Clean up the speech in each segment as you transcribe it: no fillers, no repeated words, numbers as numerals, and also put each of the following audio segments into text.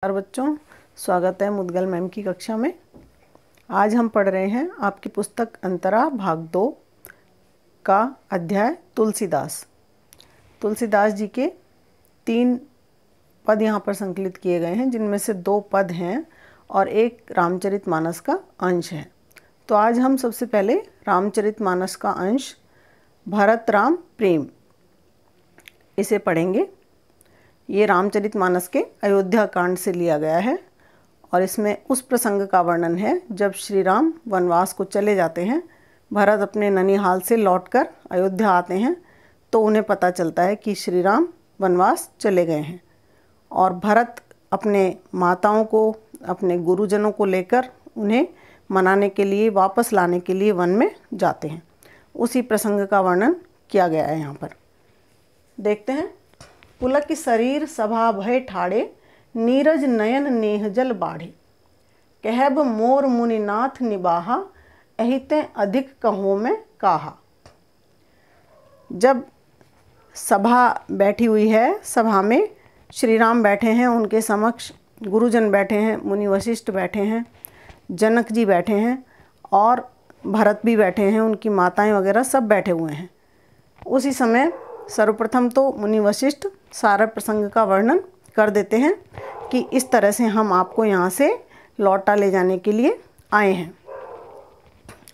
और बच्चों, स्वागत है मुद्गल मैम की कक्षा में। आज हम पढ़ रहे हैं आपकी पुस्तक अंतरा भाग 2 का अध्याय तुलसीदास। तुलसीदास जी के 3 पद यहाँ पर संकलित किए गए हैं, जिनमें से 2 पद हैं और एक रामचरितमानस का अंश है। तो आज हम सबसे पहले रामचरितमानस का अंश भरत राम प्रेम इसे पढ़ेंगे। ये रामचरितमानस के अयोध्या कांड से लिया गया है और इसमें उस प्रसंग का वर्णन है जब श्री राम वनवास को चले जाते हैं। भरत अपने ननिहाल से लौटकर अयोध्या आते हैं तो उन्हें पता चलता है कि श्री राम वनवास चले गए हैं और भरत अपने माताओं को, अपने गुरुजनों को लेकर उन्हें मनाने के लिए, वापस लाने के लिए वन में जाते हैं। उसी प्रसंग का वर्णन किया गया है यहाँ पर। देखते हैं। पुलक शरीर सभा भय ठाड़े, नीरज नयन नेह जल बाढ़े। कहब मोर मुनिनाथ निबाहा, अहिते अधिक कहो में काहा। जब सभा बैठी हुई है, सभा में श्री राम बैठे हैं, उनके समक्ष गुरुजन बैठे हैं, मुनि वशिष्ठ बैठे हैं, जनक जी बैठे हैं और भरत भी बैठे हैं, उनकी माताएं वगैरह सब बैठे हुए हैं। उसी समय सर्वप्रथम तो मुनि वशिष्ठ सारा प्रसंग का वर्णन कर देते हैं कि इस तरह से हम आपको यहाँ से लौटा ले जाने के लिए आए हैं।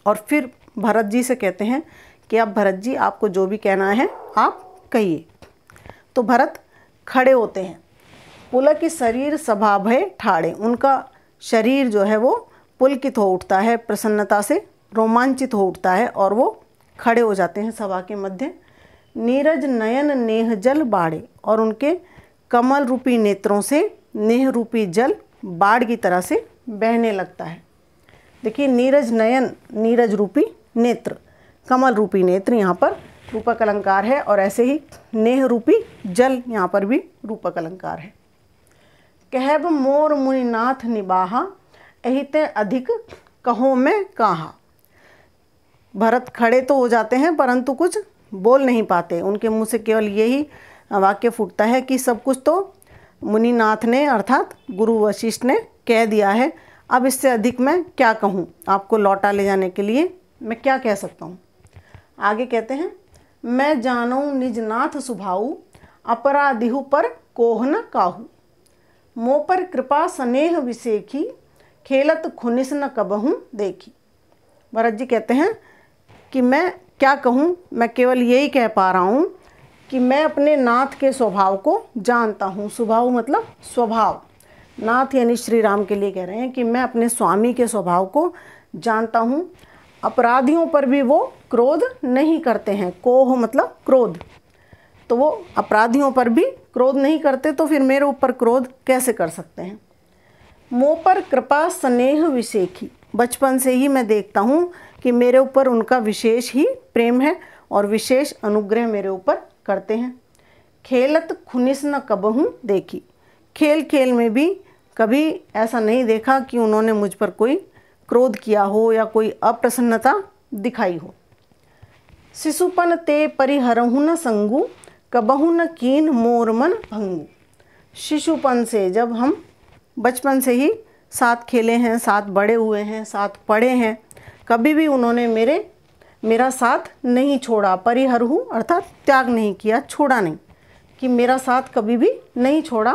और फिर भरत जी से कहते हैं कि अब भरत जी, आपको जो भी कहना है आप कहिए। तो भरत खड़े होते हैं। पुलक शरीर सभा भय ठाड़े, उनका शरीर जो है वो पुलकित हो उठता है, प्रसन्नता से रोमांचित हो उठता है और वो खड़े हो जाते हैं सभा के मध्य। नीरज नयन नेह जल बाढ़े, और उनके कमल रूपी नेत्रों से नेह रूपी जल बाढ़ की तरह से बहने लगता है। देखिए, नीरज नयन, नीरज रूपी नेत्र, कमल रूपी नेत्र यहाँ पर रूपक अलंकार है और ऐसे ही नेह रूपी जल यहाँ पर भी रूपक अलंकार है। कहब मोर मुनिनाथ निबाहा, अहिते अधिक कहो में काहा। भरत खड़े तो हो जाते हैं परंतु कुछ बोल नहीं पाते। उनके मुंह से केवल यही वाक्य फूटता है कि सब कुछ तो मुनिनाथ ने अर्थात गुरु वशिष्ठ ने कह दिया है, अब इससे अधिक मैं क्या कहूँ, आपको लौटा ले जाने के लिए मैं क्या कह सकता हूँ। आगे कहते हैं, मैं जानूँ निज नाथ सुभाऊ, अपराधिहु पर कोह न काहू। मोह पर कृपा स्नेह विसेखी, खेलत खुनिस न कबहूँ देखी। भरत जी कहते हैं कि मैं क्या कहूँ, मैं केवल यही कह पा रहा हूँ कि मैं अपने नाथ के स्वभाव को जानता हूँ। स्वभाव मतलब स्वभाव, नाथ यानी श्री राम के लिए कह रहे हैं कि मैं अपने स्वामी के स्वभाव को जानता हूँ। अपराधियों पर भी वो क्रोध नहीं करते हैं। कोह मतलब क्रोध, तो वो अपराधियों पर भी क्रोध नहीं करते, तो फिर मेरे ऊपर क्रोध कैसे कर सकते हैं। मोह पर कृपा स्नेह विसेखी, बचपन से ही मैं देखता हूँ कि मेरे ऊपर उनका विशेष ही प्रेम है और विशेष अनुग्रह मेरे ऊपर करते हैं। खेलत खुनिस न कबहूँ देखी, खेल खेल में भी कभी ऐसा नहीं देखा कि उन्होंने मुझ पर कोई क्रोध किया हो या कोई अप्रसन्नता दिखाई हो। शिशुपन ते परिहरहु न संगु, कबहु न कीन मोर मन भंगु। शिशुपन से, जब हम बचपन से ही साथ खेले हैं, साथ बड़े हुए हैं, साथ पढ़े हैं, कभी भी उन्होंने मेरा साथ नहीं छोड़ा। परिहरहु अर्थात त्याग नहीं किया, छोड़ा नहीं, कि मेरा साथ कभी भी नहीं छोड़ा।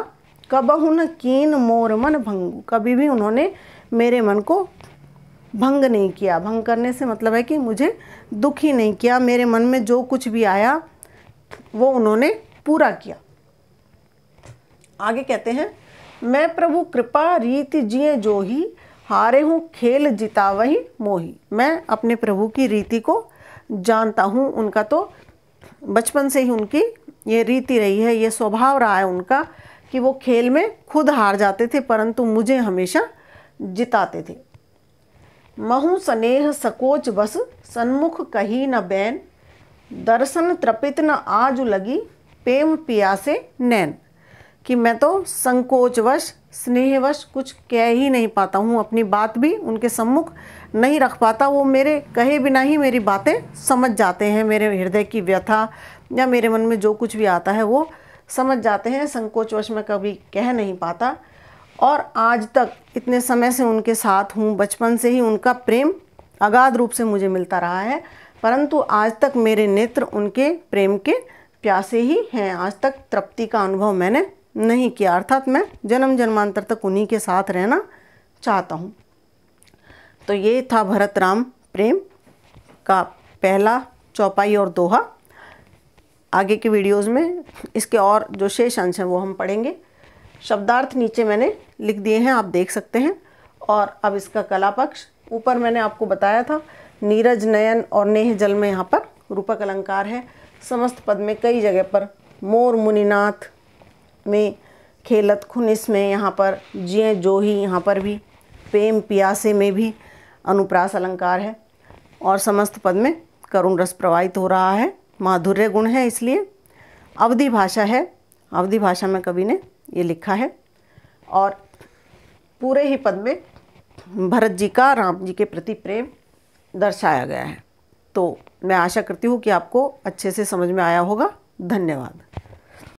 कबहु न कीन मोर मन भंगु, कभी भी उन्होंने मेरे मन को भंग नहीं किया। भंग करने से मतलब है कि मुझे दुखी नहीं किया। मेरे मन में जो कुछ भी आया वो उन्होंने पूरा किया। आगे कहते हैं, मैं प्रभु कृपा रीति जिए जोही, हारे हूँ खेल जिता वही मोही। मैं अपने प्रभु की रीति को जानता हूँ। उनका तो बचपन से ही उनकी ये रीति रही है, ये स्वभाव रहा है उनका कि वो खेल में खुद हार जाते थे परंतु मुझे हमेशा जिताते थे। महु स्नेह सकोच बस, सन्मुख कही न बैन। दर्शन तृपित न आजु लगी, प्रेम पियासे नैन। कि मैं तो संकोचवश, स्नेहवश कुछ कह ही नहीं पाता हूँ, अपनी बात भी उनके सम्मुख नहीं रख पाता। वो मेरे कहे बिना ही मेरी बातें समझ जाते हैं, मेरे हृदय की व्यथा या मेरे मन में जो कुछ भी आता है वो समझ जाते हैं। संकोचवश मैं कभी कह नहीं पाता और आज तक इतने समय से उनके साथ हूँ, बचपन से ही उनका प्रेम अगाध रूप से मुझे मिलता रहा है, परंतु आज तक मेरे नेत्र उनके प्रेम के प्यासे ही हैं। आज तक तृप्ति का अनुभव मैंने नहीं किया, अर्थात मैं जन्म जन्मांतर तक उन्हीं के साथ रहना चाहता हूँ। तो ये था भरत राम प्रेम का पहला चौपाई और दोहा। आगे के वीडियोज़ में इसके और जो शेष अंश हैं वो हम पढ़ेंगे। शब्दार्थ नीचे मैंने लिख दिए हैं, आप देख सकते हैं। और अब इसका कला पक्ष, ऊपर मैंने आपको बताया था नीरज नयन और नेह जल में यहाँ पर रूपक अलंकार है। समस्त पद में कई जगह पर मोर मुनिनाथ में, खेलत खुनिस में, यहाँ पर जिये जोही, यहाँ पर भी प्रेम पियासे में भी अनुप्रास अलंकार है। और समस्त पद में करुण रस प्रवाहित हो रहा है, माधुर्य गुण है, इसलिए अवधि भाषा है। अवधि भाषा में कवि ने ये लिखा है। और पूरे ही पद में भरत जी का राम जी के प्रति प्रेम दर्शाया गया है। तो मैं आशा करती हूँ कि आपको अच्छे से समझ में आया होगा। धन्यवाद।